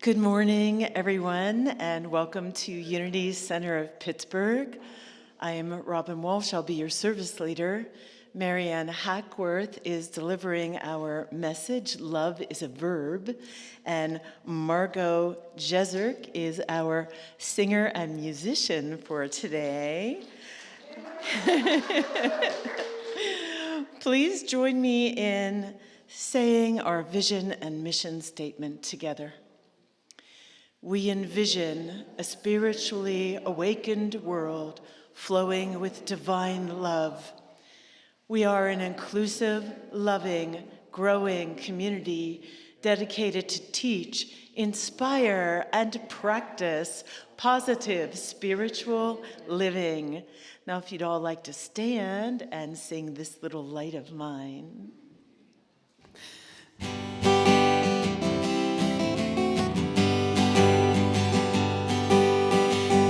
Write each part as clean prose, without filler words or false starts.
Good morning, everyone, and welcome to Unity Center of Pittsburgh. I am Robin Walsh. I'll be your service leader. Maryann Hackworth is delivering our message, Love is a Verb, and Margot Jeserk is our singer and musician for today. Please join me in saying our vision and mission statement together. We envision a spiritually awakened world flowing with divine love. We are an inclusive, loving, growing community dedicated to teach, inspire, and practice positive spiritual living. Now, if you'd all like to stand and sing this little light of mine.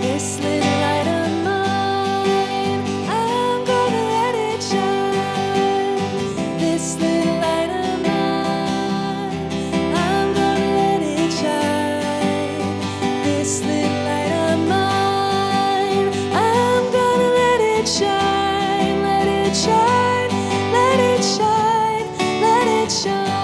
This little light of mine, I'm gonna let it shine. This little light of mine, I'm gonna let it shine. This little light of mine, I'm gonna let it shine. Let it shine, let it shine, let it shine.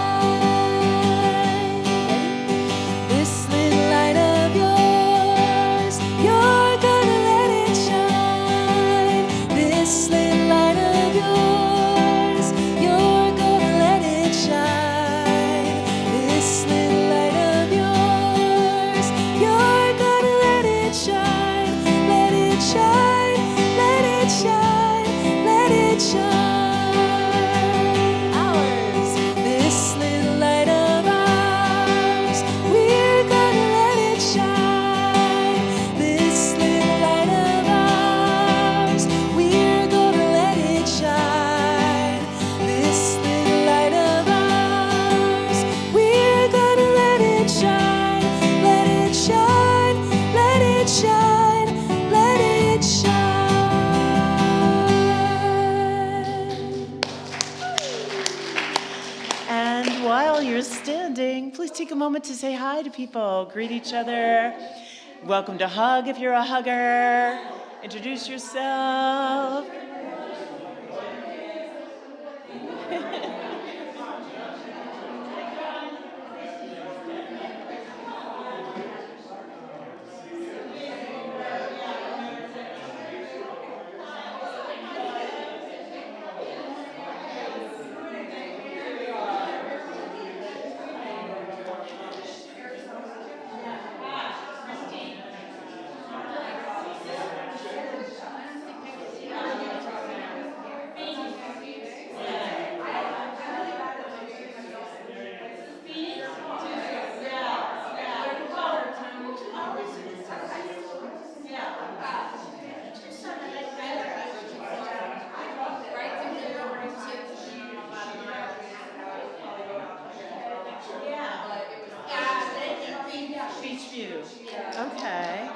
This little light of yours, you're gonna let it shine. This little light of yours, you're gonna let it shine. This little light of yours, you're gonna let it shine. Let it shine, let it shine, let it shine. Ours, this little light of ours, we're gonna let it shine. This little light of ours, we're gonna let it shine. This little light of ours, we're gonna let it shine. Let it shine, let it shine, let it shine. And while you're standing, please take a moment to say hi to people, greet each other. Welcome to hug if you're a hugger. Introduce yourself. Beach view. Okay.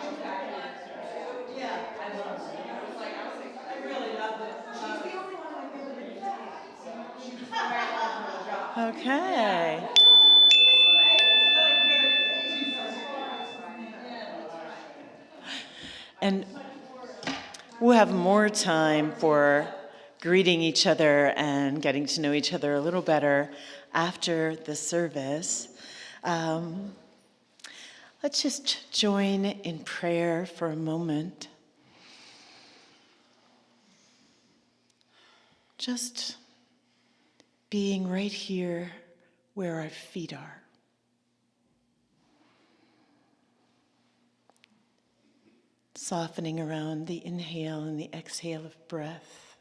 Okay. And we'll have more time for greeting each other and getting to know each other a little better after the service. Let's just join in prayer for a moment. Just being right here where our feet are. Softening around the inhale and the exhale of breath.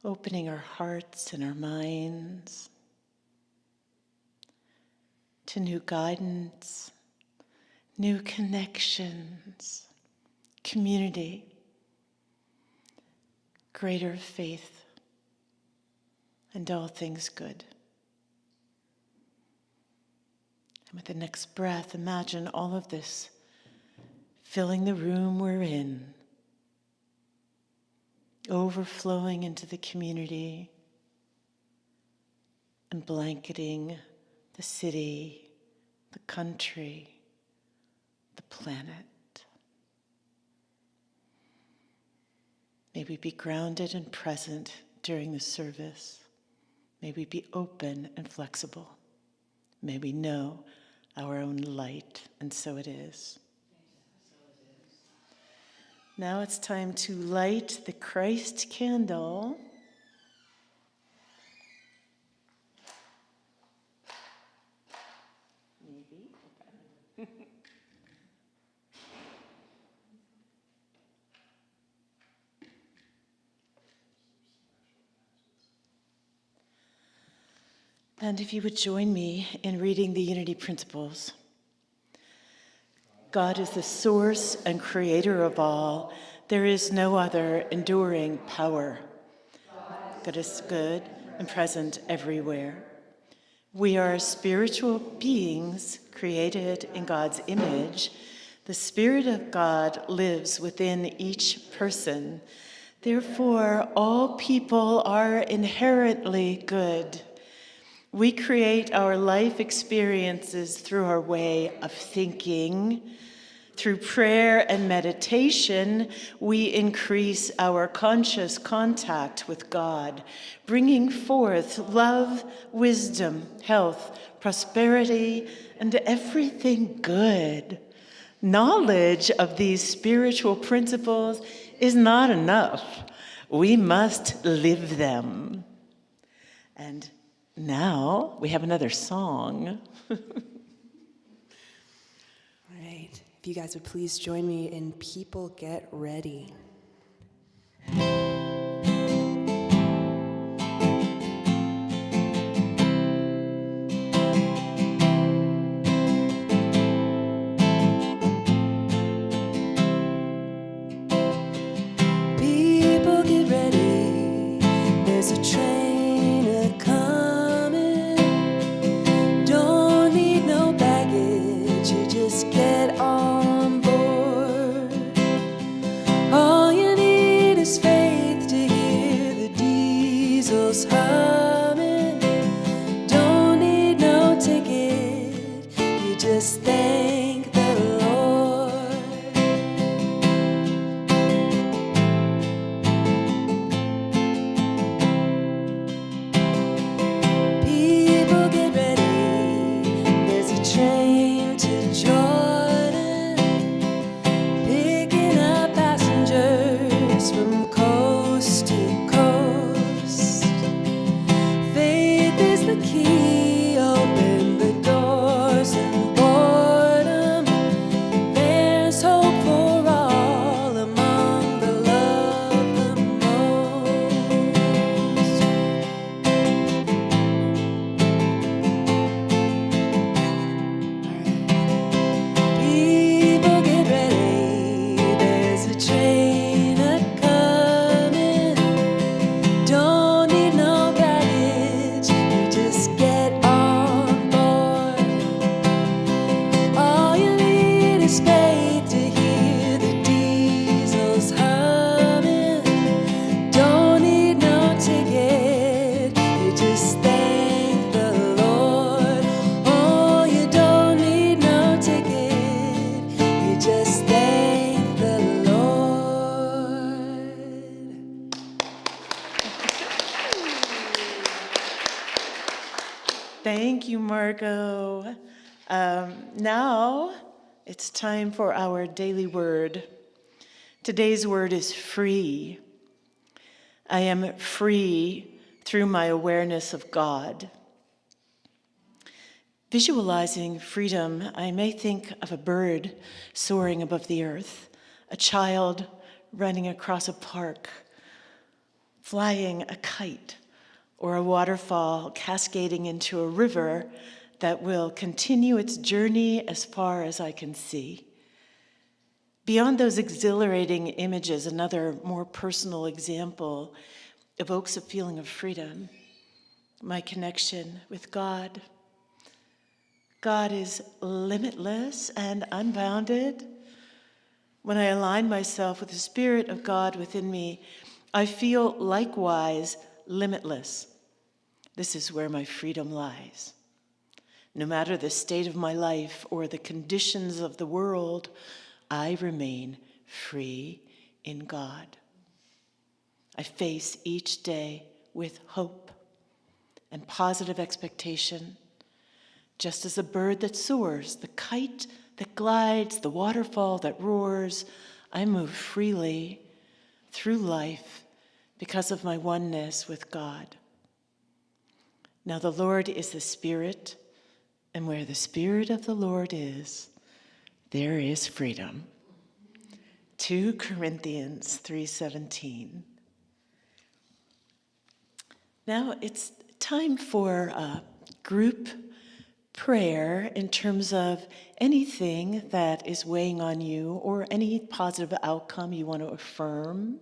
Opening our hearts and our minds to new guidance, new connections, community, greater faith, and all things good. And with the next breath, imagine all of this filling the room we're in, overflowing into the community, and blanketing the city, the country, the planet. May we be grounded and present during the service. May we be open and flexible. May we know our own light, and so it is. Now it's time to light the Christ candle. And if you would join me in reading the unity principles. God is the source and creator of all. There is no other enduring power. God is good and present everywhere. We are spiritual beings created in God's image. The Spirit of God lives within each person. Therefore, all people are inherently good. We create our life experiences through our way of thinking. Through prayer and meditation, we increase our conscious contact with God, bringing forth love, wisdom, health, prosperity, and everything good. Knowledge of these spiritual principles is not enough. We must live them. And now we have another song. All right. If you guys would please join me in People Get Ready. People get ready. There's a train a-coming. Don't need no baggage. You just get on board. All you need is faith to hear the diesels humming. Don't need no ticket. You just thank the Lord. People get ready. There's a train to Jordan, picking up passengers from coast to coast. Faith is the key. Open the doors and board 'em. There's hope for all among the loved the most. People get ready. There's a train a-coming. Don't need no baggage. You just get on board. All you need is faith to hear the diesels humming. Don't need no ticket. You just thank the Lord. Oh, you don't need no ticket. You just thank the Lord. Thank you, Margot. Now it's time for our daily word. Today's word is free. I am free through my awareness of God. Visualizing freedom, I may think of a bird soaring above the earth, a child running across a park, flying a kite, or a waterfall cascading into a river that will continue its journey as far as I can see. Beyond those exhilarating images, another more personal example evokes a feeling of freedom, my connection with God. God is limitless and unbounded. When I align myself with the Spirit of God within me, I feel likewise limitless. This is where my freedom lies. No matter the state of my life or the conditions of the world, I remain free in God. I face each day with hope and positive expectation, just as a bird that soars, the kite that glides, the waterfall that roars. I move freely through life because of my oneness with God. Now the Lord is the Spirit, and where the Spirit of the Lord is, there is freedom. 2 Corinthians 3:17. Now it's time for a group prayer in terms of anything that is weighing on you or any positive outcome you want to affirm.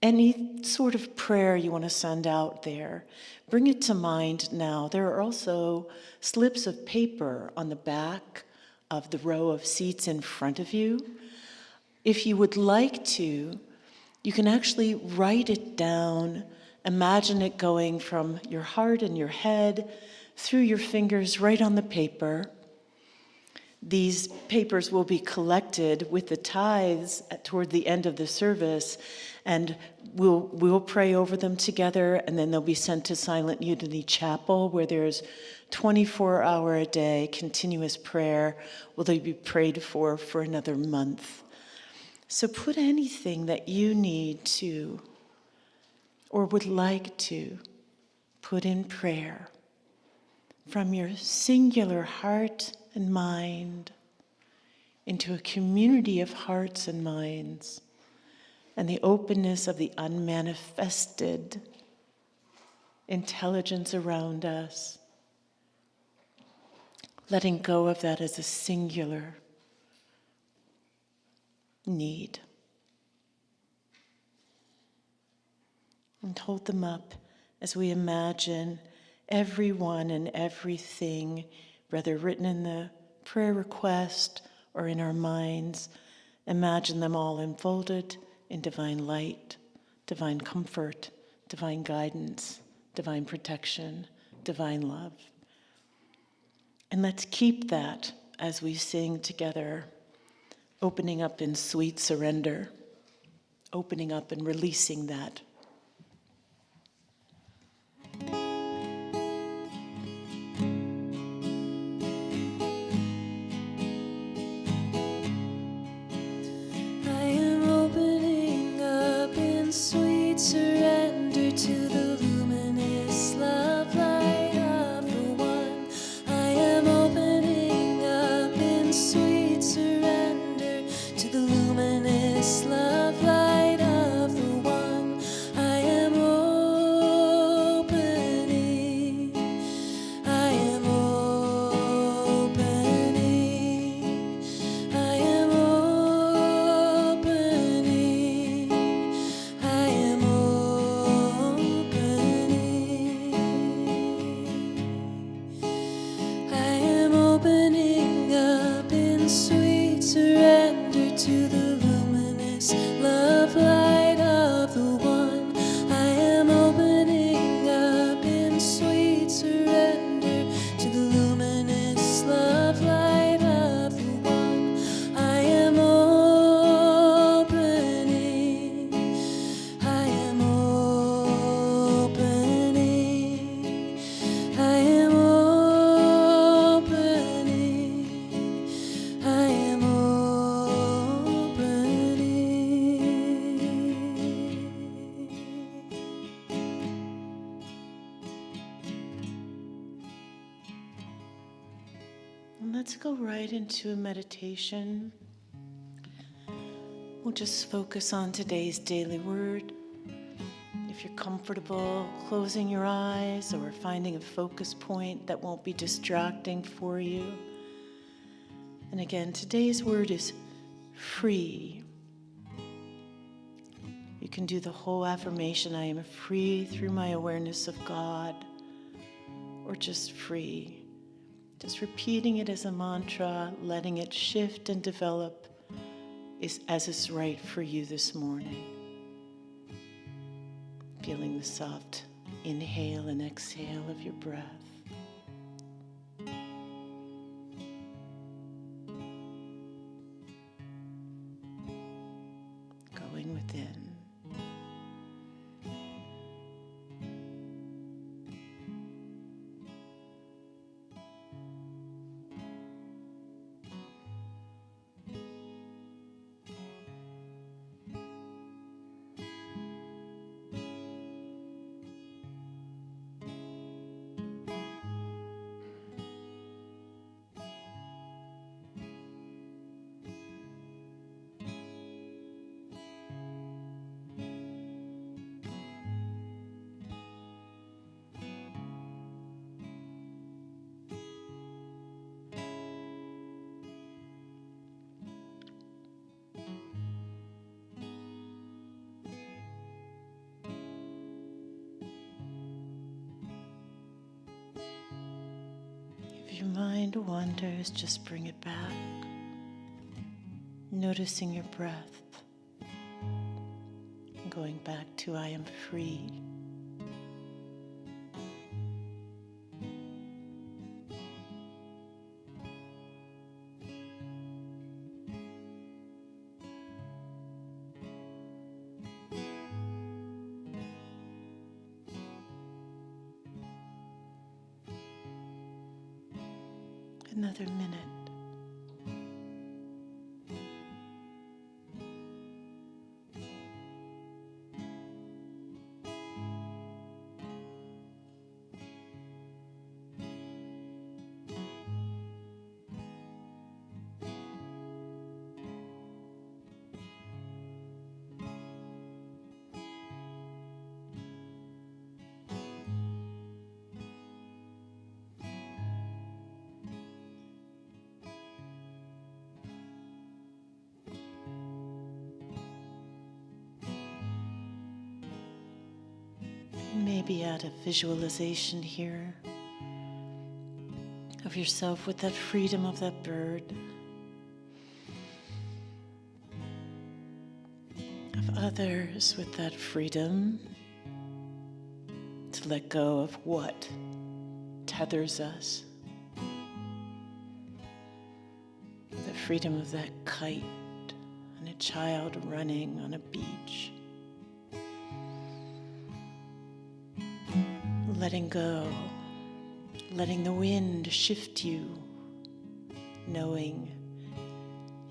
Any sort of prayer you want to send out there, bring it to mind now. There are also slips of paper on the back of the row of seats in front of you. If you would like to, you can actually write it down. Imagine it going from your heart and your head through your fingers right on the paper. These papers will be collected with the tithes toward the end of the service, and we'll pray over them together, and then they'll be sent to Silent Unity Chapel, where there's 24-hour-a-day continuous prayer. Will they be prayed for another month? So put anything that you need to or would like to put in prayer from your singular heart and mind into a community of hearts and minds and the openness of the unmanifested intelligence around us, letting go of that as a singular need. And hold them up as we imagine everyone and everything, whether written in the prayer request or in our minds, imagine them all enfolded in divine light, divine comfort, divine guidance, divine protection, divine love. And let's keep that as we sing together, opening up in sweet surrender, opening up and releasing that. Sweet surrender to the luminous love light of the One. I am opening up in sweet surrender to the luminous love light of the One. I am opening. I am opening. I am opening. I am opening up in sweet surrender to the luminous love light of the One. I am opening up in sweet surrender to the luminous love light of the One. I am opening. I am opening. I am opening. I am And let's go right into a meditation. We'll just focus on today's daily word. If you're comfortable closing your eyes or finding a focus point that won't be distracting for you. And again, today's word is free. You can do the whole affirmation, I am free through my awareness of God, or just free. Just repeating it as a mantra, letting it shift and develop as is right for you this morning. Feeling the soft inhale and exhale of your breath. Going within. If your mind wanders, just bring it back, noticing your breath, going back to I am free. Another minute. Maybe add a visualization here of yourself with that freedom of that bird, of others with that freedom to let go of what tethers us, the freedom of that kite and a child running on a beach. Letting go, letting the wind shift you, knowing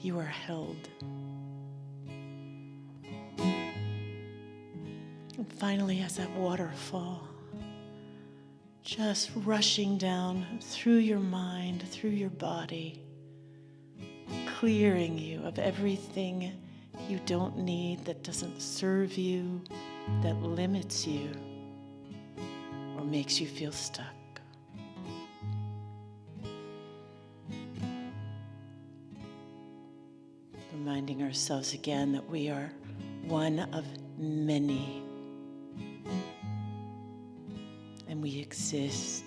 you are held. And finally, as that waterfall, just rushing down through your mind, through your body, clearing you of everything you don't need, that doesn't serve you, that limits you, or makes you feel stuck. Reminding ourselves again that we are one of many, and we exist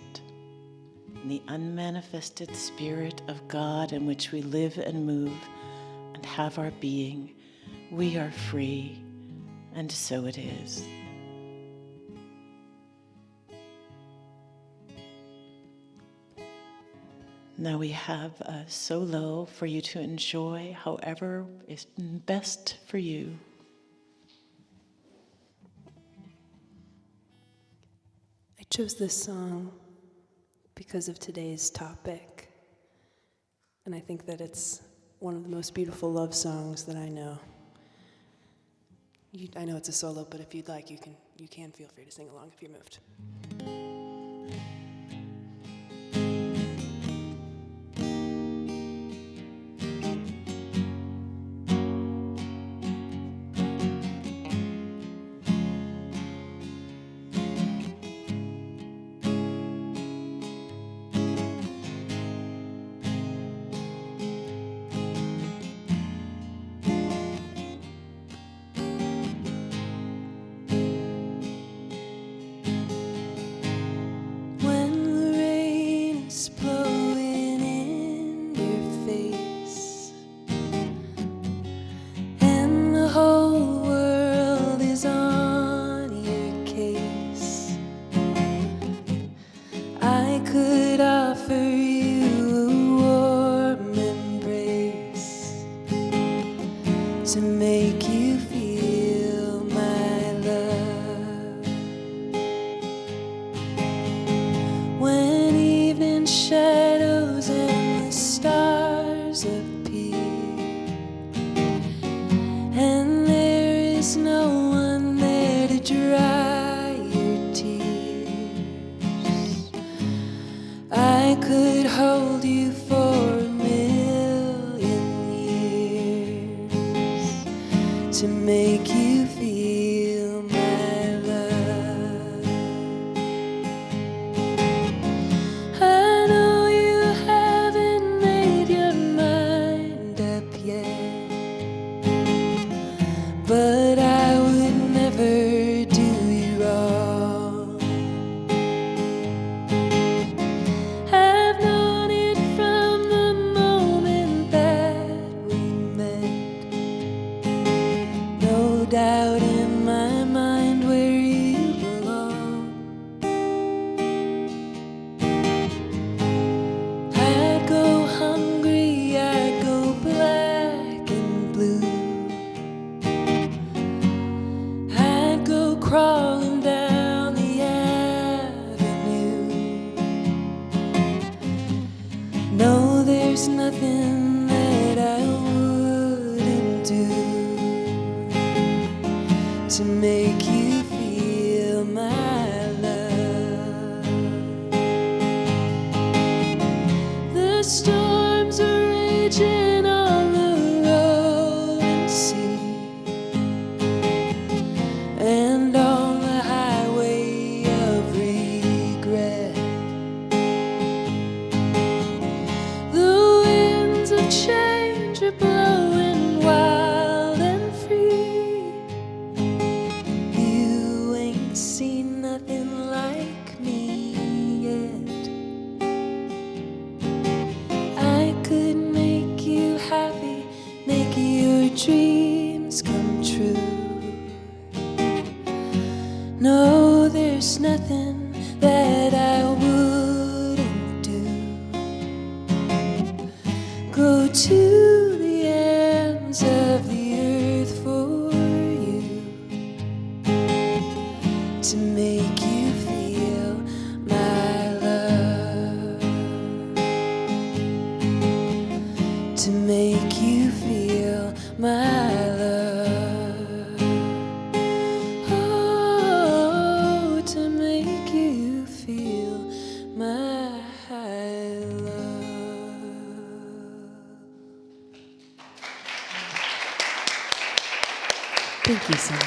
in the unmanifested Spirit of God in which we live and move and have our being. We are free, and so it is. Now we have a solo for you to enjoy however is best for you. I chose this song because of today's topic, and I think that it's one of the most beautiful love songs that I know. I know it's a solo, but if you'd like, you can feel free to sing along if you're moved. to make you feel my love. When evening shadows and the stars appear, and there is no one there to dry your tears, I could hold you for a million years to make you feel my love. I know you haven't made your mind up yet, but I would never do you wrong. I've known it from the moment that we met. No doubt in my mind where you belong. I'd go hungry, I'd go black and blue. I'd go crawling down the avenue. No, there's nothing that I wouldn't do to make you feel my love. The storms are raging on the rolling sea, and on the highway of regret. The winds of change are blowing wild and free. You ain't seen nothing like me yet. I could make you happy, make your dreams come true. No, there's nothing that I wouldn't do. Go to the ends of the earth for you to make you feel my love, to make you feel my love. Oh, to make you feel my love. Thank you so much.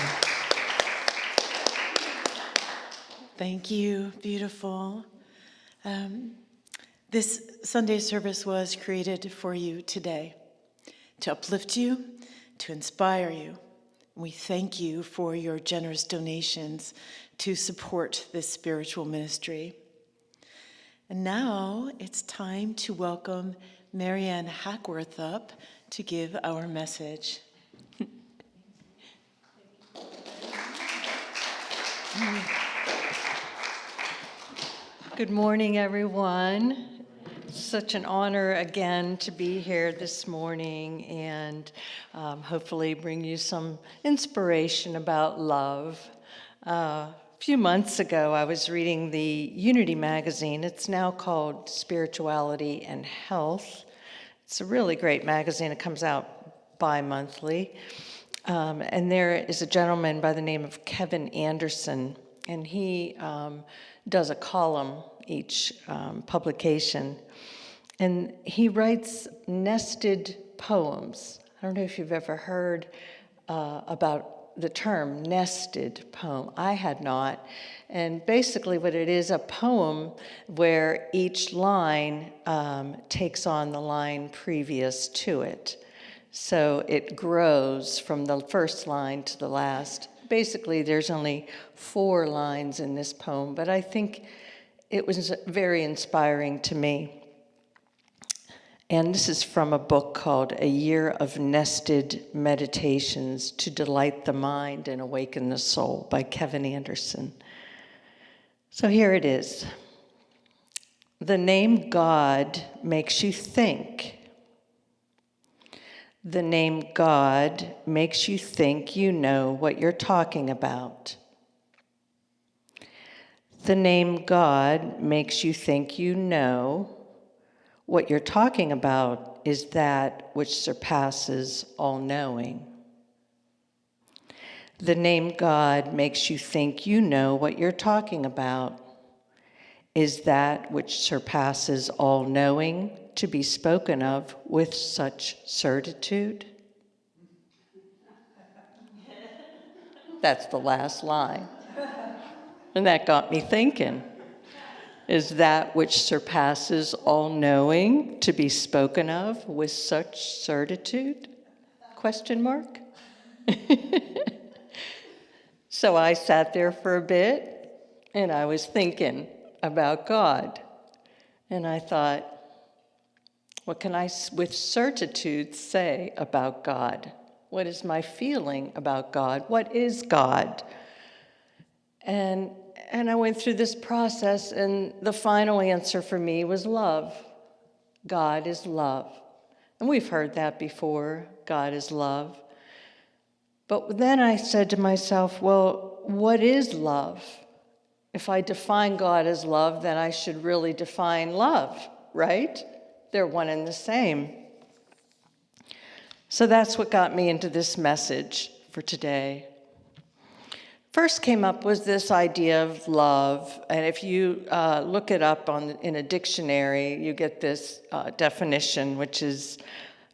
Thank you, beautiful. This Sunday service was created for you today, to uplift you, to inspire you. We thank you for your generous donations to support this spiritual ministry. And now it's time to welcome Maryann Hackworth up to give our message. Good morning, everyone. Such an honor again to be here this morning and hopefully bring you some inspiration about love. A few months ago, I was reading the Unity magazine. It's now called Spirituality and Health. It's a really great magazine. It comes out bi-monthly. And there is a gentleman by the name of Kevin Anderson, and he does a column each publication. And he writes nested poems. I don't know if you've ever heard about the term nested poem. I had not. And basically what it is, a poem where each line takes on the line previous to it. So it grows from the first line to the last. Basically, there's only 4 lines in this poem, but I think it was very inspiring to me. And this is from a book called A Year of Nested Meditations to Delight the Mind and Awaken the Soul by Kevin Anderson. So here it is. The name God makes you think. The name God makes you think you know what you're talking about. The name God makes you think you know what you're talking about is that which surpasses all knowing. The name God makes you think you know what you're talking about is that which surpasses all knowing, to be spoken of with such certitude. That's the last line. And that got me thinking. Is that which surpasses all knowing to be spoken of with such certitude? Question mark. So I sat there for a bit and I was thinking about God. And I thought, what can I with certitude say about God? What is my feeling about God? What is God? And I went through this process, and the final answer for me was love. God is love. And we've heard that before, God is love. But then I said to myself, well, what is love? If I define God as love, then I should really define love, right? They're one and the same. So that's what got me into this message for today. First came up was this idea of love, and if you look it up in a dictionary, you get this definition, which is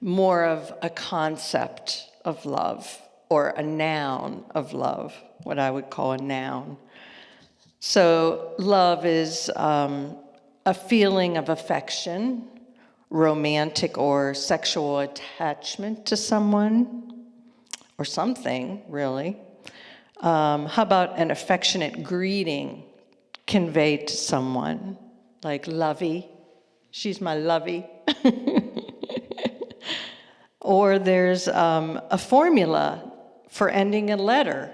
more of a concept of love, or a noun of love, what I would call a noun. So love is a feeling of affection, romantic or sexual attachment to someone, or something, really. How about an affectionate greeting conveyed to someone, like lovey, she's my lovey. Or there's a formula for ending a letter,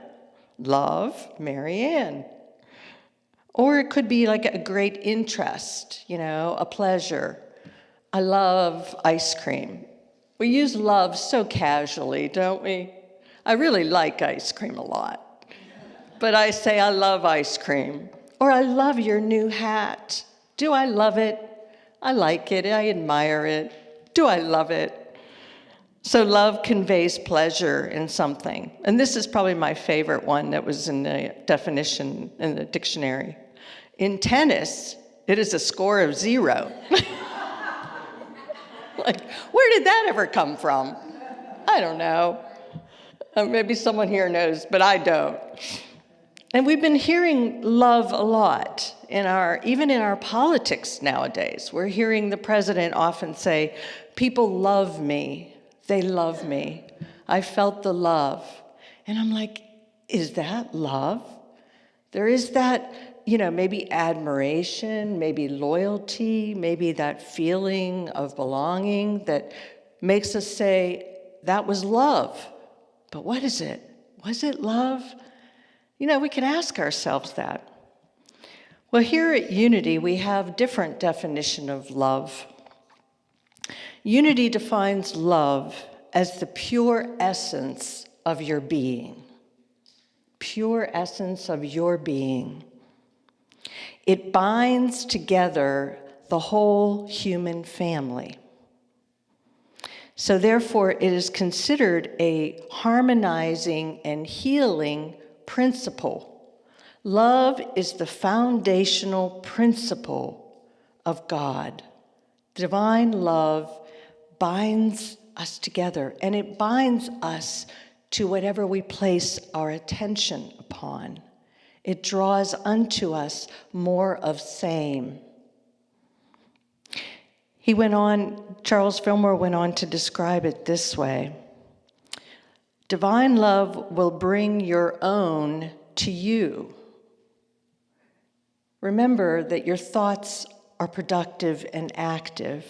love, Maryann. Or it could be like a great interest, a pleasure. I love ice cream. We use love so casually, don't we? I really like ice cream a lot. But I say I love ice cream. Or I love your new hat. Do I love it? I like it. I admire it. Do I love it? So love conveys pleasure in something. And this is probably my favorite one that was in the definition in the dictionary. In tennis, it is a score of 0. Like, where did that ever come from? I don't know. Maybe someone here knows, but I don't. And we've been hearing love a lot even in our politics nowadays. We're hearing the president often say, people love me. They love me. I felt the love. And I'm like, is that love? There is that, maybe admiration, maybe loyalty, maybe that feeling of belonging that makes us say, that was love. But what is it? Was it love? We can ask ourselves that. Well, here at Unity, we have different definition of love. Unity defines love as the pure essence of your being. Pure essence of your being. It binds together the whole human family. So therefore, it is considered a harmonizing and healing principle. Love is the foundational principle of God. Divine love binds us together, and it binds us to whatever we place our attention upon. It draws unto us more of same. Charles Fillmore went on to describe it this way. Divine love will bring your own to you. Remember that your thoughts are productive and active.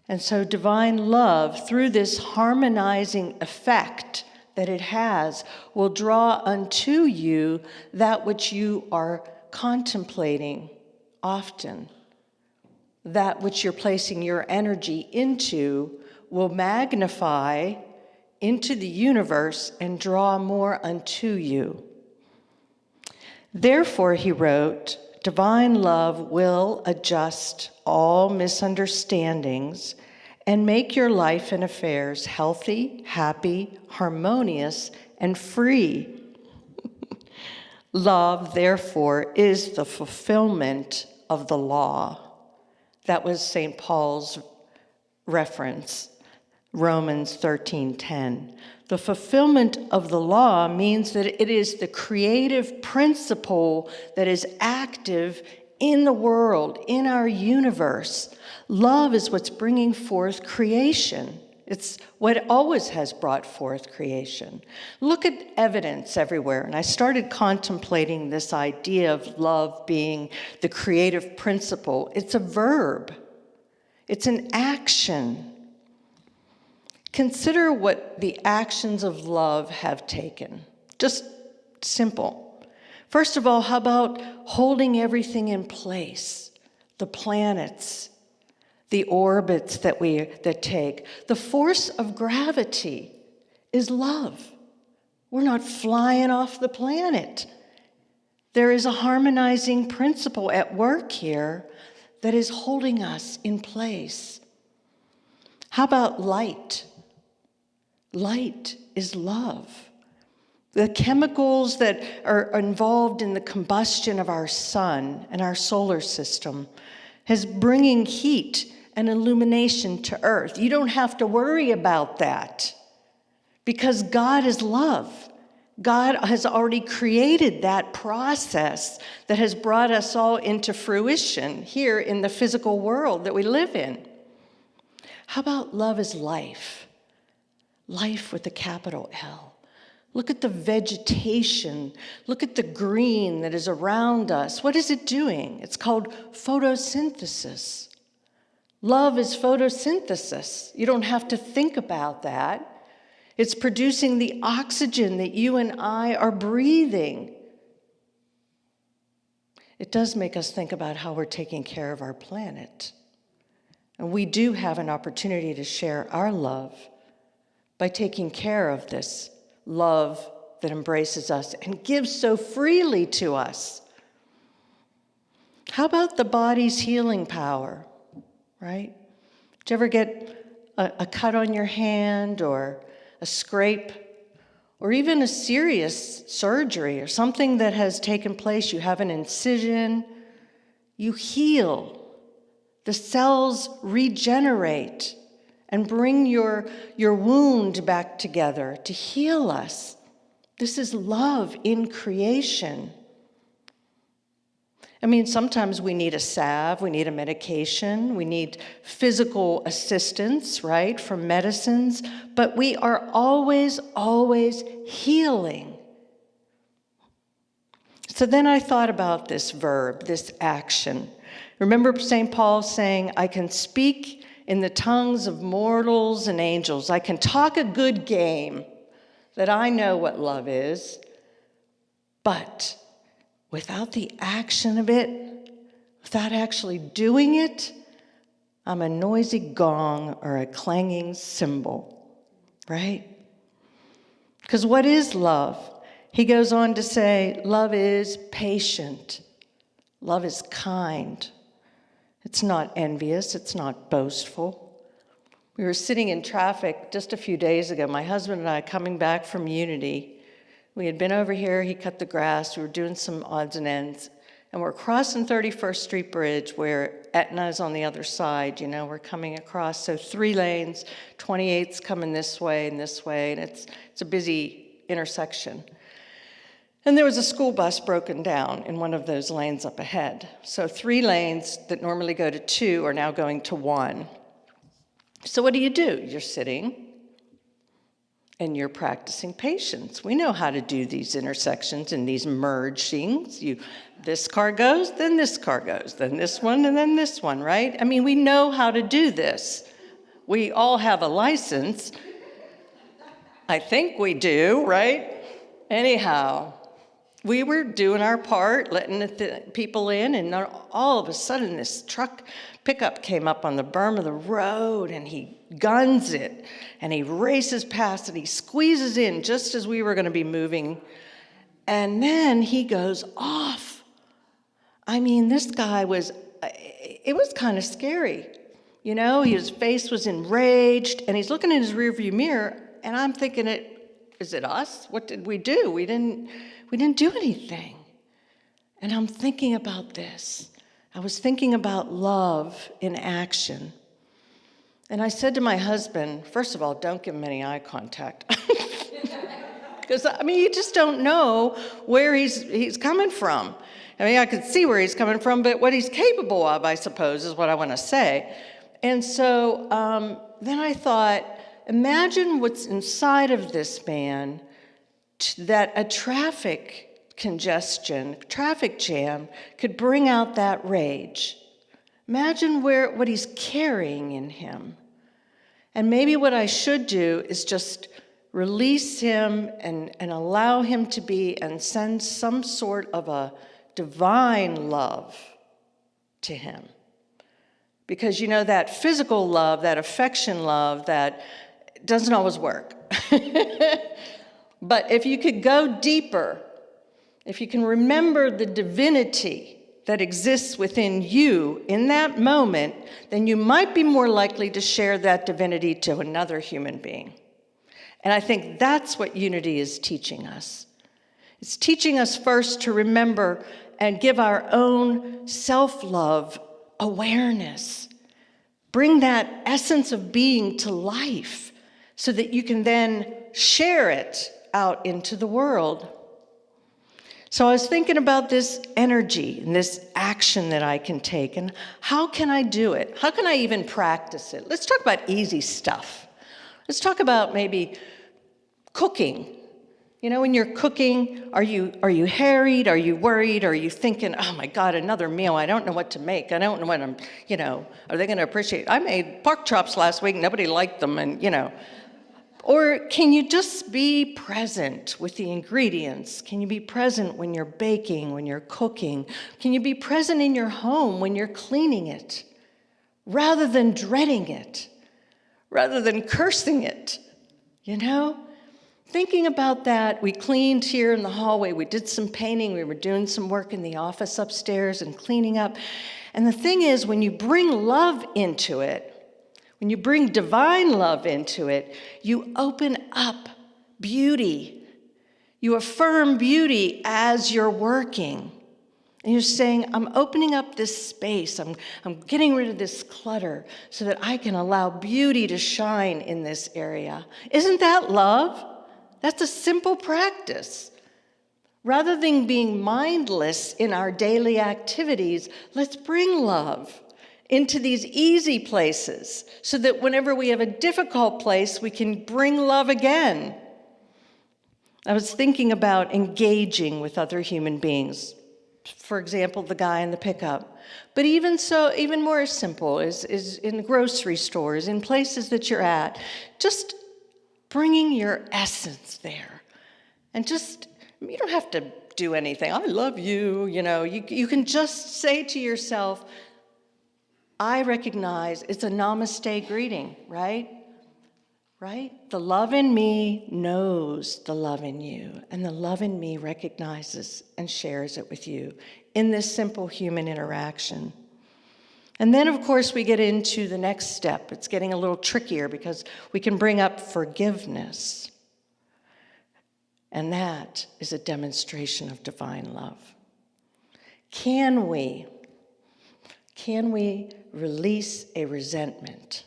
And so divine love, through this harmonizing effect that it has, will draw unto you that which you are contemplating often, that which you're placing your energy into will magnify into the universe and draw more unto you. Therefore, he wrote, divine love will adjust all misunderstandings and make your life and affairs healthy, happy, harmonious, and free. Love, therefore, is the fulfillment of the law. That was St. Paul's reference, Romans 13:10. The fulfillment of the law means that it is the creative principle that is active in the world, in our universe. Love is what's bringing forth creation. It's what always has brought forth creation. Look at evidence everywhere. And I started contemplating this idea of love being the creative principle. It's a verb. It's an action. Consider what the actions of love have taken. Just simple. First of all, how about holding everything in place? The planets, the orbits that take. The force of gravity is love. We're not flying off the planet. There is a harmonizing principle at work here that is holding us in place. How about light? Light is love. The chemicals that are involved in the combustion of our sun and our solar system is bringing heat and illumination to earth. You don't have to worry about that because God is love. God has already created that process that has brought us all into fruition here in the physical world that we live in. How about love is life? Life with a capital L. Look at the vegetation. Look at the green that is around us. What is it doing? It's called photosynthesis. Love is photosynthesis. You don't have to think about that. It's producing the oxygen that you and I are breathing. It does make us think about how we're taking care of our planet. And we do have an opportunity to share our love by taking care of this love that embraces us and gives so freely to us. How about the body's healing power, right? Did you ever get a cut on your hand or a scrape or even a serious surgery or something that has taken place? You have an incision, you heal. The cells regenerate and bring your wound back together to heal us. This is love in creation. I mean, sometimes we need a salve, we need a medication, we need physical assistance, right, from medicines, but we are always, always healing. So then I thought about this verb, this action. Remember St. Paul saying, I can speak in the tongues of mortals and angels. I can talk a good game, that I know what love is, but without the action of it, without actually doing it, I'm a noisy gong or a clanging cymbal, right? Because what is love? He goes on to say, love is patient. Love is kind. It's not envious. It's not boastful. We were sitting in traffic just a few days ago, my husband and I coming back from Unity. We had been over here, he cut the grass, we were doing some odds and ends, and we're crossing 31st Street Bridge where Etna is on the other side, you know, we're coming across. So 3 lanes, 28's coming this way, and it's a busy intersection. And there was a school bus broken down in one of those lanes up ahead. So 3 lanes that normally go to 2 are now going to 1. So what do? You're sitting and you're practicing patience. We know how to do these intersections and these mergings. This car goes, then this car goes, then this one, and then this one, right? I mean, we know how to do this. We all have a license. I think we do, right? Anyhow, we were doing our part, letting the people in, and all of a sudden this pickup came up on the berm of the road, and he guns it, and he races past it, he squeezes in just as we were going to be moving, and then he goes off. I mean, this guy it was kind of scary. You know, his face was enraged, and he's looking in his rearview mirror, and I'm thinking, is it us? What did we do? We didn't do anything. And I'm thinking about this. I was thinking about love in action. And I said to my husband, first of all, don't give him any eye contact. Because, I mean, you just don't know where he's coming from. I mean, I could see where he's coming from, but what he's capable of, I suppose, is what I want to say. And so then I thought, imagine what's inside of this man that a traffic jam could bring out that rage. Imagine what he's carrying in him. And maybe what I should do is just release him and allow him to be and send some sort of a divine love to him. Because, you know, that physical love, that affection love, that doesn't always work. But if you could go deeper, if you can remember the divinity that exists within you in that moment, then you might be more likely to share that divinity to another human being. And I think that's what unity is teaching us. It's teaching us first to remember and give our own self-love awareness. Bring that essence of being to life so that you can then share it out into the world. So I was thinking about this energy and this action that I can take, and how can I do it? How can I even practice it? Let's talk about easy stuff. Let's talk about maybe cooking. You know, when you're cooking, are you harried? Are you worried? Are you thinking, oh my God, another meal? I don't know what to make. I don't know what are they going to appreciate? I made pork chops last week. Nobody liked them, and. Or can you just be present with the ingredients? Can you be present when you're baking, when you're cooking? Can you be present in your home when you're cleaning it? Rather than dreading it, rather than cursing it, you know? Thinking about that, we cleaned here in the hallway, we did some painting, we were doing some work in the office upstairs and cleaning up. And the thing is, when you bring love into it, when you bring divine love into it, you open up beauty. You affirm beauty as you're working. And you're saying, I'm opening up this space. I'm getting rid of this clutter so that I can allow beauty to shine in this area. Isn't that love? That's a simple practice. Rather than being mindless in our daily activities, let's bring love into these easy places so that whenever we have a difficult place, we can bring love again. I was thinking about engaging with other human beings. For example, the guy in the pickup. But even more simple is in grocery stores, in places that you're at, just bringing your essence there. And you don't have to do anything. I love you, you can just say to yourself, I recognize it's a namaste greeting, right? Right? The love in me knows the love in you, and the love in me recognizes and shares it with you in this simple human interaction. And then, of course, we get into the next step. It's getting a little trickier because we can bring up forgiveness. And that is a demonstration of divine love. Can we release a resentment?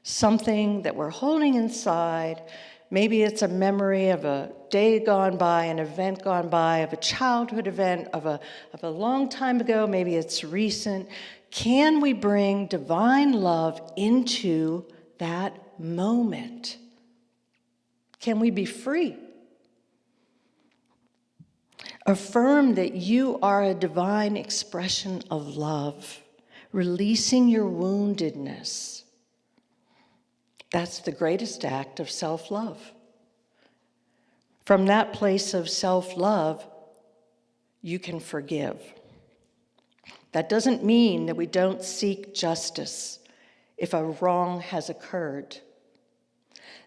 Something that we're holding inside. Maybe it's a memory of a day gone by, an event gone by, of a childhood event, of a long time ago. Maybe it's recent. Can we bring divine love into that moment? Can we be free? Affirm that you are a divine expression of love, releasing your woundedness. That's the greatest act of self-love. From that place of self-love, you can forgive. That doesn't mean that we don't seek justice if a wrong has occurred.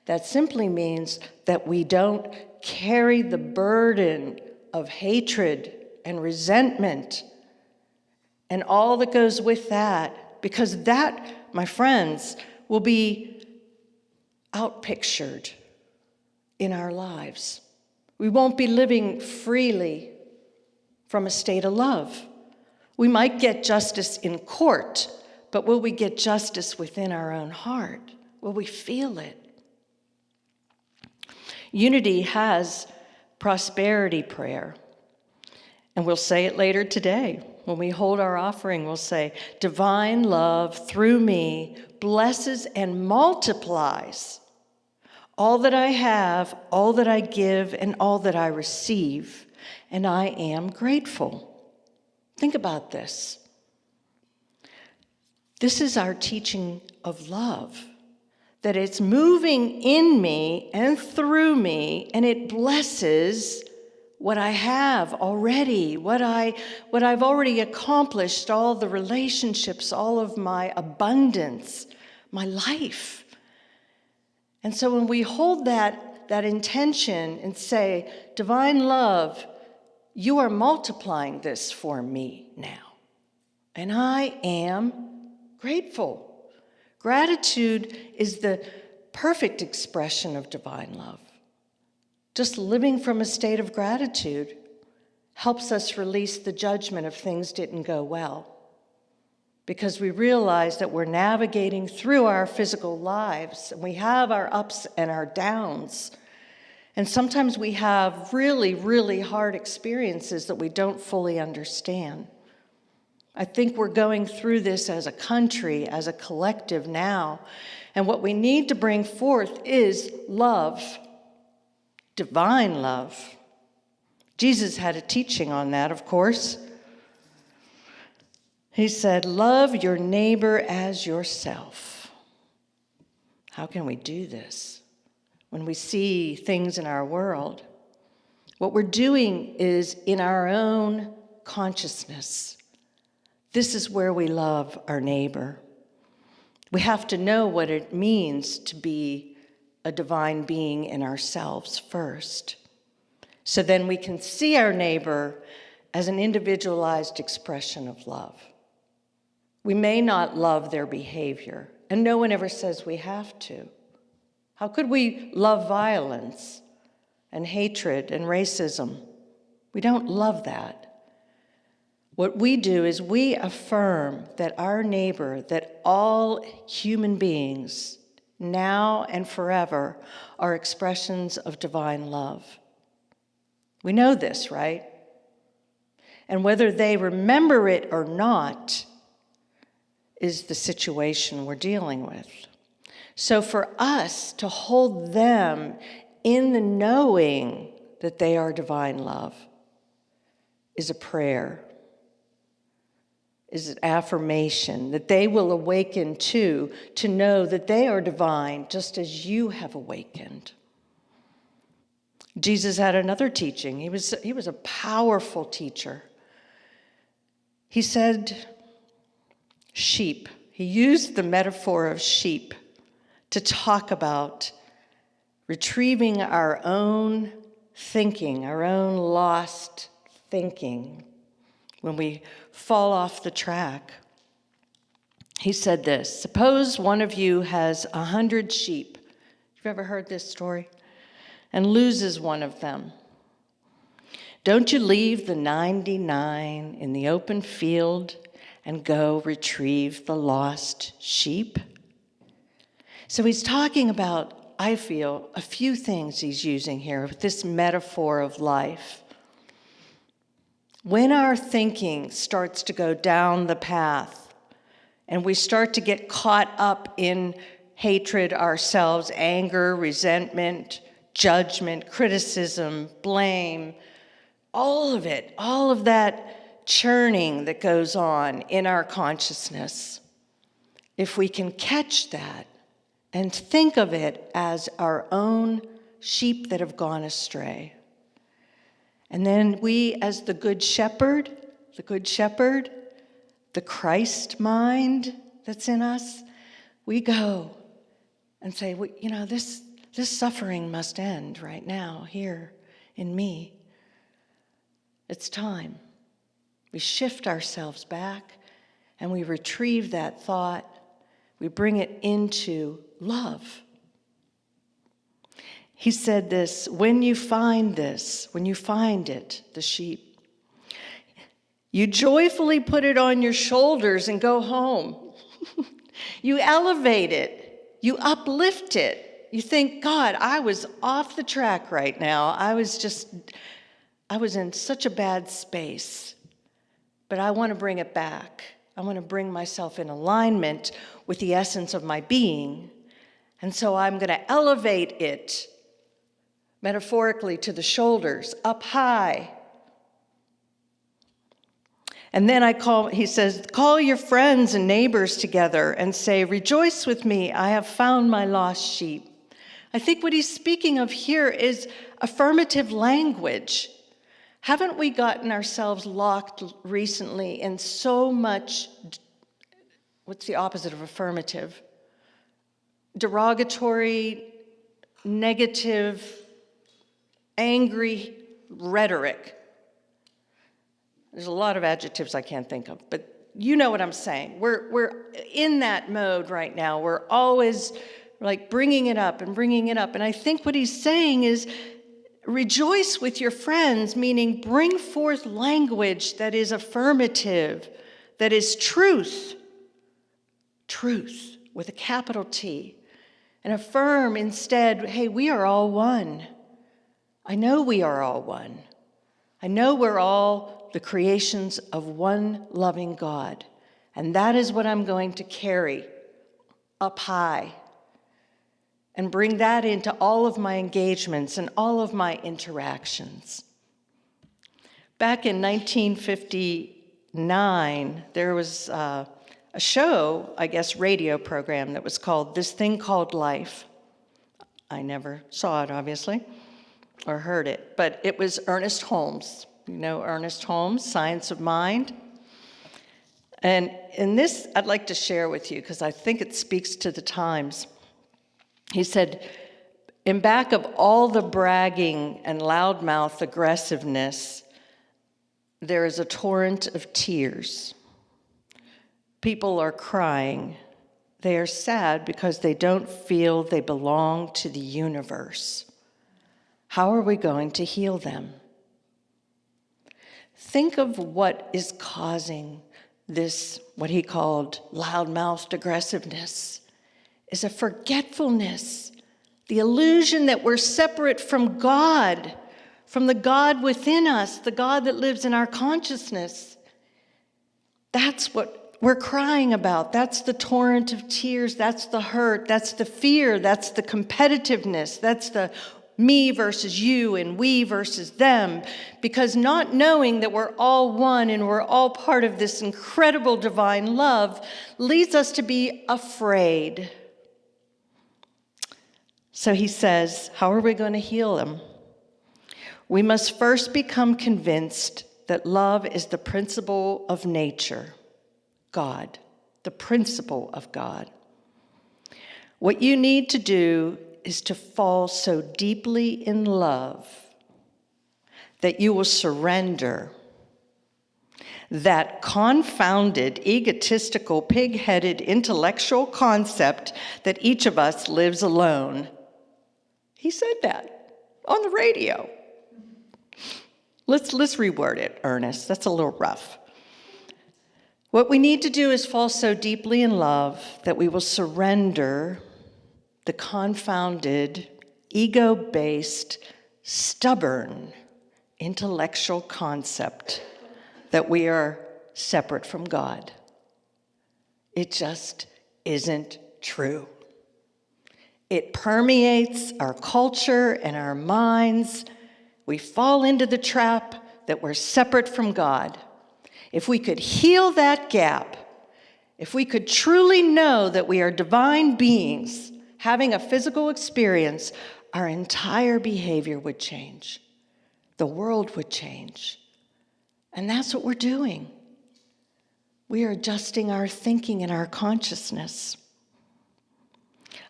That simply means that we don't carry the burden of hatred and resentment and all that goes with that, because that, my friends, will be outpictured in our lives. We won't be living freely from a state of love. We might get justice in court, but will we get justice within our own heart? Will we feel it? Unity has prosperity prayer, and we'll say it later today. When we hold our offering, we'll say, divine love through me blesses and multiplies all that I have, all that I give, and all that I receive, and I am grateful. Think about this. This is our teaching of love, that it's moving in me and through me, and it blesses what I have already, what I've already accomplished, all the relationships, all of my abundance, my life. And so when we hold that intention and say, divine love, you are multiplying this for me now, and I am grateful. Gratitude is the perfect expression of divine love. Just living from a state of gratitude helps us release the judgment if things didn't go well, because we realize that we're navigating through our physical lives, and we have our ups and our downs. And sometimes we have really, really hard experiences that we don't fully understand. I think we're going through this as a country, as a collective now. And what we need to bring forth is love, divine love. Jesus had a teaching on that, of course. He said, love your neighbor as yourself. How can we do this when we see things in our world? What we're doing is in our own consciousness. This is where we love our neighbor. We have to know what it means to be a divine being in ourselves first. So then we can see our neighbor as an individualized expression of love. We may not love their behavior, and no one ever says we have to. How could we love violence and hatred and racism? We don't love that. What we do is we affirm that our neighbor, that all human beings, now and forever, are expressions of divine love. We know this, right? And whether they remember it or not is the situation we're dealing with. So for us to hold them in the knowing that they are divine love is a prayer, is an affirmation that they will awaken to know that they are divine just as you have awakened. Jesus had another teaching. He was a powerful teacher. He said, sheep. He used the metaphor of sheep to talk about retrieving our own thinking, our own lost thinking when we fall off the track. He said this, suppose one of you has 100 sheep. You've ever heard this story? And loses one of them. Don't you leave the 99 in the open field and go retrieve the lost sheep? So he's talking about, I feel, a few things he's using here with this metaphor of life. When our thinking starts to go down the path and we start to get caught up in hatred ourselves, anger, resentment, judgment, criticism, blame, all of it, all of that churning that goes on in our consciousness, if we can catch that and think of it as our own sheep that have gone astray, And then we, as the Good Shepherd, the Christ mind that's in us, we go and say, well, this suffering must end right now, here in me. It's time. We shift ourselves back and we retrieve that thought. We bring it into love. He said this, when you find it, the sheep, you joyfully put it on your shoulders and go home. You elevate it. You uplift it. You think, God, I was off the track right now. I was in such a bad space, but I want to bring it back. I want to bring myself in alignment with the essence of my being. And so I'm going to elevate it metaphorically to the shoulders, up high. And then he says, call your friends and neighbors together and say, rejoice with me, I have found my lost sheep. I think what he's speaking of here is affirmative language. Haven't we gotten ourselves locked recently in so much, what's the opposite of affirmative? Derogatory, negative, angry rhetoric. There's a lot of adjectives I can't think of, but you know what I'm saying. We're in that mode right now. We're always like bringing it up. And I think what he's saying is rejoice with your friends, meaning bring forth language that is affirmative, that is truth with a capital T. And affirm instead, hey, we are all one. I know we are all one. I know we're all the creations of one loving God. And that is what I'm going to carry up high and bring that into all of my engagements and all of my interactions. Back in 1959, there was a show, I guess, radio program that was called This Thing Called Life. I never saw it, obviously, or heard it, but it was Ernest Holmes. You know Ernest Holmes, Science of Mind. And in this, I'd like to share with you because I think it speaks to the times. He said, in back of all the bragging and loudmouth aggressiveness, there is a torrent of tears. People are crying. They are sad because they don't feel they belong to the universe. How are we going to heal them? Think of what is causing this, what he called loudmouthed aggressiveness, is a forgetfulness, the illusion that we're separate from God, from the God within us, the God that lives in our consciousness. That's what we're crying about. That's the torrent of tears. That's the hurt. That's the fear. That's the competitiveness. That's the me versus you and we versus them, because not knowing that we're all one and we're all part of this incredible divine love leads us to be afraid. So he says, how are we going to heal them? We must first become convinced that love is the principle of nature, God, the principle of God. What you need to do is to fall so deeply in love that you will surrender that confounded, egotistical, pig-headed intellectual concept that each of us lives alone. He said that on the radio. Let's reword it, Ernest. That's a little rough. What we need to do is fall so deeply in love that we will surrender the confounded, ego-based, stubborn, intellectual concept that we are separate from God. It just isn't true. It permeates our culture and our minds. We fall into the trap that we're separate from God. If we could heal that gap, if we could truly know that we are divine beings having a physical experience, our entire behavior would change. the world would change. And that's what we're doing. We are adjusting our thinking and our consciousness.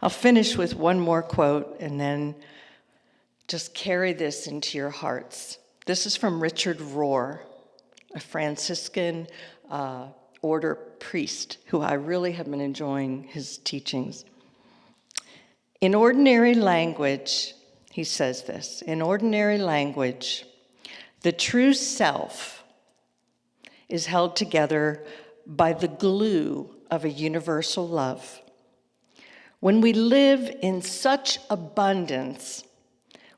I'll finish with one more quote and then just carry this into your hearts. This is from Richard Rohr, a Franciscan order priest who I really have been enjoying his teachings. In ordinary language, he says this, in ordinary language, the true self is held together by the glue of a universal love. When we live in such abundance,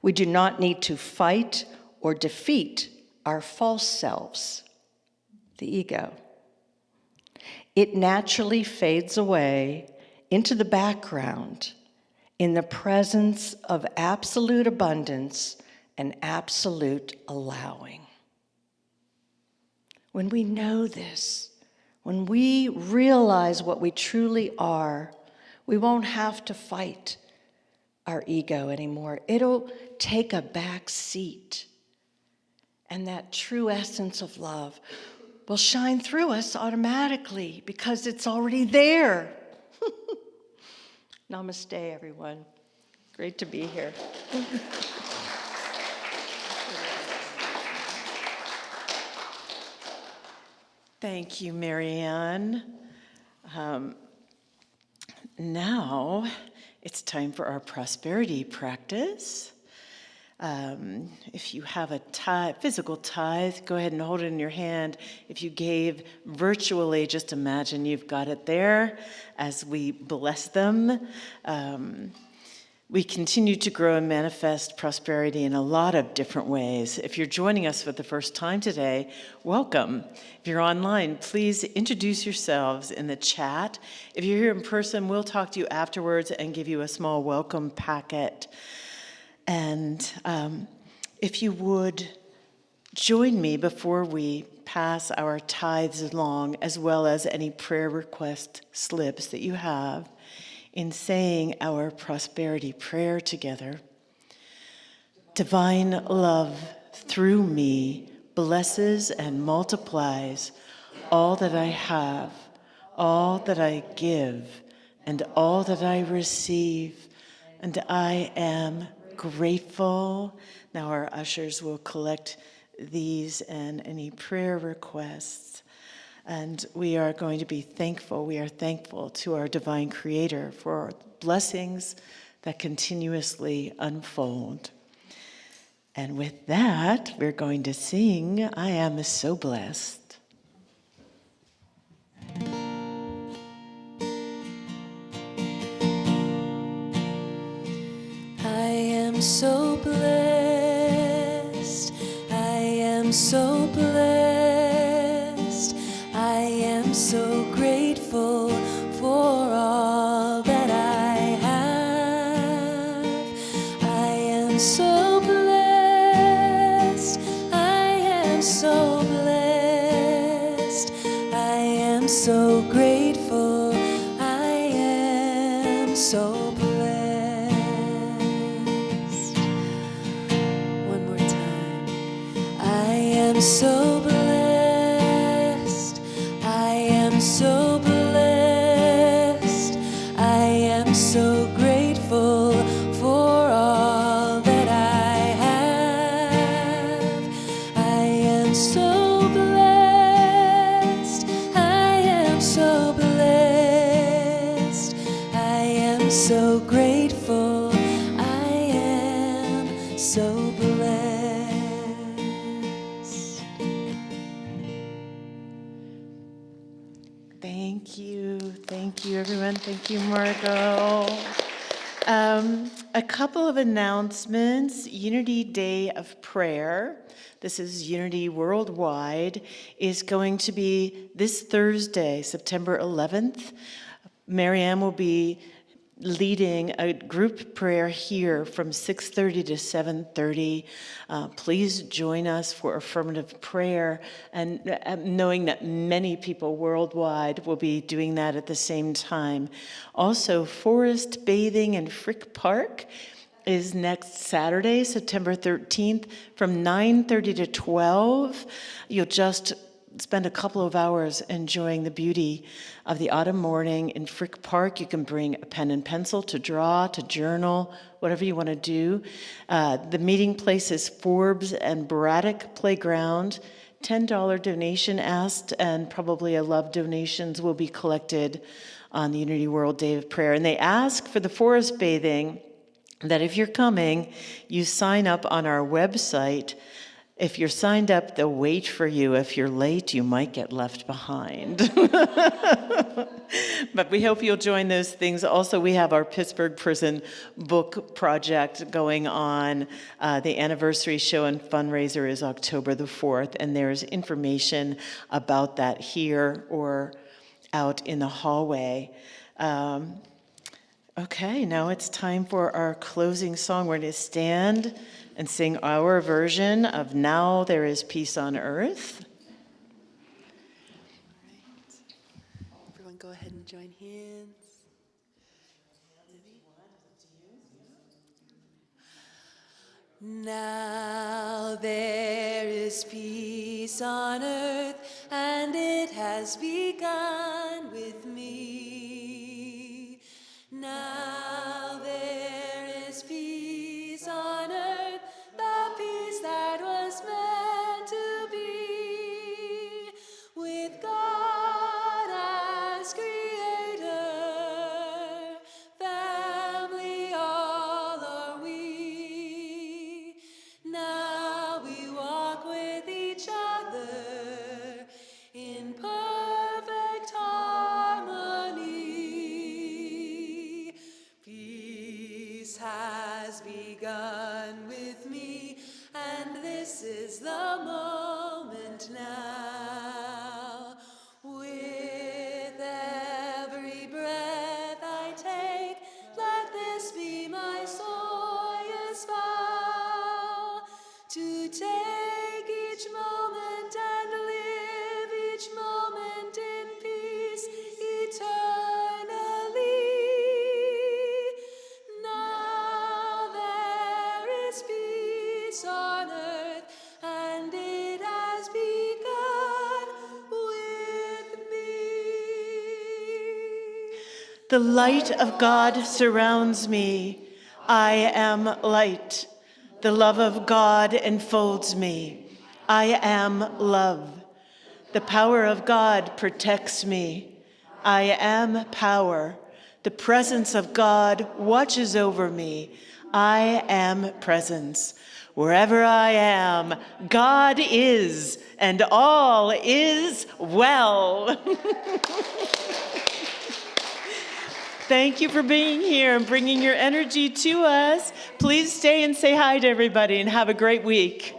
we do not need to fight or defeat our false selves, the ego. It naturally fades away into the background in the presence of absolute abundance and absolute allowing. When we know this, when we realize what we truly are, we won't have to fight our ego anymore. It'll take a back seat. And that true essence of love will shine through us automatically because it's already there. Namaste, everyone. Great to be here. Thank you, Maryann. Now it's time for our prosperity practice. If you have a physical tithe, go ahead and hold it in your hand. If you gave virtually, just imagine you've got it there as we bless them. We continue to grow and manifest prosperity in a lot of different ways. If you're joining us for the first time today, welcome. If you're online, please introduce yourselves in the chat. If you're here in person, we'll talk to you afterwards and give you a small welcome packet. And if you would join me before we pass our tithes along, as well as any prayer request slips that you have, in saying our prosperity prayer together. Divine love through me blesses and multiplies all that I have, all that I give, and all that I receive, and I am grateful. Now our ushers will collect these and any prayer requests. And we are going to be thankful. We are thankful to our divine creator for blessings that continuously unfold. And with that, we're going to sing, I Am So Blessed. I am so blessed. I am so blessed. I am so grateful for all that I have. I am so blessed. I am so blessed. I am so grateful. I am so blessed. One more time. I am so blessed. I am so blessed. I am so grateful for all that I have. I am so blessed. I am so blessed. I am so grateful. I am so blessed. Thank you, everyone. Thank you, Margot. A couple of announcements. Unity Day of Prayer, this is Unity Worldwide, is going to be this Thursday, September 11th. Maryann will be leading a group prayer here from 6:30 to 7:30. Please join us for affirmative prayer, and knowing that many people worldwide will be doing that at the same time. Also, forest bathing in Frick Park is next Saturday, September 13th, from 9:30 to 12. You'll just spend a couple of hours enjoying the beauty of the autumn morning in Frick Park. You can bring a pen and pencil to draw, to journal, whatever you want to do. The meeting place is Forbes and Braddock Playground. $10 donation asked, and probably a love donations will be collected on the Unity World Day of Prayer. And they ask for the forest bathing that if you're coming, you sign up on our website. If you're signed up, they'll wait for you. If you're late, you might get left behind. But we hope you'll join those things. Also, we have our Pittsburgh Prison book project going on. The anniversary show and fundraiser is October the 4th, and there's information about that here or out in the hallway. Okay, now it's time for our closing song. We're going to stand and sing our version of Now There Is Peace on Earth. All right. Everyone go ahead and join hands. Now there is peace on earth, and it has begun with me. Now there is peace on earth, the peace that was meant to be, with God as creator, family all are we. Now we walk with each other in perfect harmony. Peace has begun with me, and this is the moment now. With every breath I take, let this be my soyous vow, to take each moment and live each moment in peace eternally. Now there is peace on earth, and it has begun with me. The light of God surrounds me. I am light. The love of God enfolds me. I am love. The power of God protects me. I am power. The presence of God watches over me. I am presence. Wherever I am, God is, and all is well. Thank you for being here and bringing your energy to us. Please stay and say hi to everybody and have a great week.